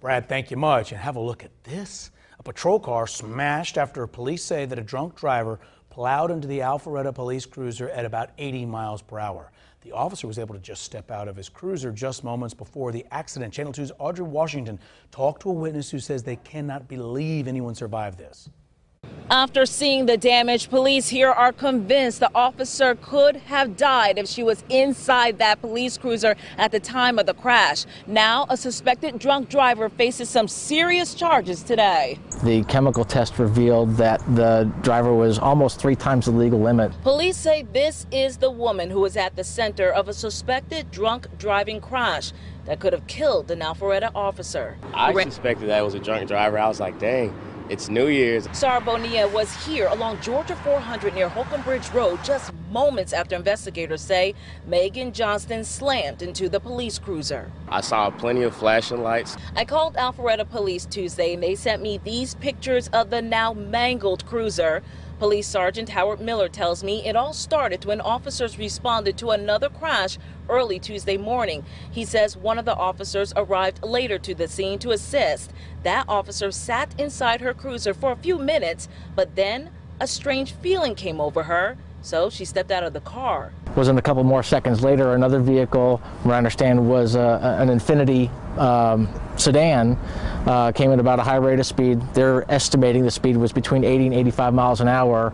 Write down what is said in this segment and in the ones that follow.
Brad, thank you much. And have a look at this. A patrol car smashed after police say that a drunk driver plowed into the Alpharetta police cruiser at about 80 miles per hour. The officer was able to just step out of his cruiser just moments before the accident. Channel 2's Audrey Washington talked to a witness who says they cannot believe anyone survived this. After seeing the damage, police here are convinced the officer could have died if she was inside that police cruiser at the time of the crash. Now, a suspected drunk driver faces some serious charges today. The chemical test revealed that the driver was almost 3 times the legal limit. Police say this is the woman who was at the center of a suspected drunk driving crash that could have killed an Alpharetta officer. I suspected that it was a drunk driver. I was like, dang. It's New Year's. Sarah Bonilla was here along Georgia 400 near Holcomb Bridge Road just moments after investigators say Megan Johnston slammed into the police cruiser. I saw plenty of flashing lights. I called Alpharetta Police Tuesday and they sent me these pictures of the now mangled cruiser. Police Sergeant Howard Miller tells me it all started when officers responded to another crash early Tuesday morning. He says one of the officers arrived later to the scene to assist. That officer sat inside her cruiser for a few minutes, but then a strange feeling came over her, so she stepped out of the car. Wasn't a couple more seconds later, another vehicle, what I understand was an Infiniti sedan, came at about a high rate of speed. They're estimating the speed was between 80 and 85 miles an hour,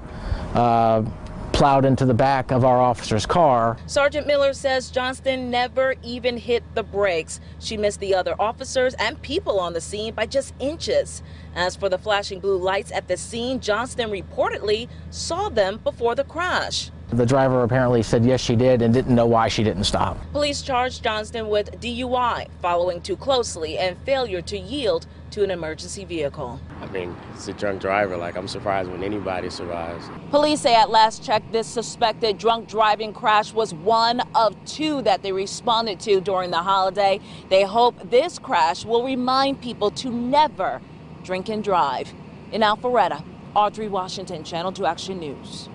plowed into the back of our officer's car. Sergeant Miller says Johnston never even hit the brakes. She missed the other officers and people on the scene by just inches. As for the flashing blue lights at the scene, Johnston reportedly saw them before the crash. The driver apparently said yes, she did, and didn't know why she didn't stop. Police charged Johnston with DUI, following too closely, and failure to yield to an emergency vehicle. I mean, it's a drunk driver. Like, I'm surprised when anybody survives. Police say at last check, this suspected drunk driving crash was one of 2 that they responded to during the holiday. They hope this crash will remind people to never drink and drive. In Alpharetta, Audrey Washington, Channel 2 Action News.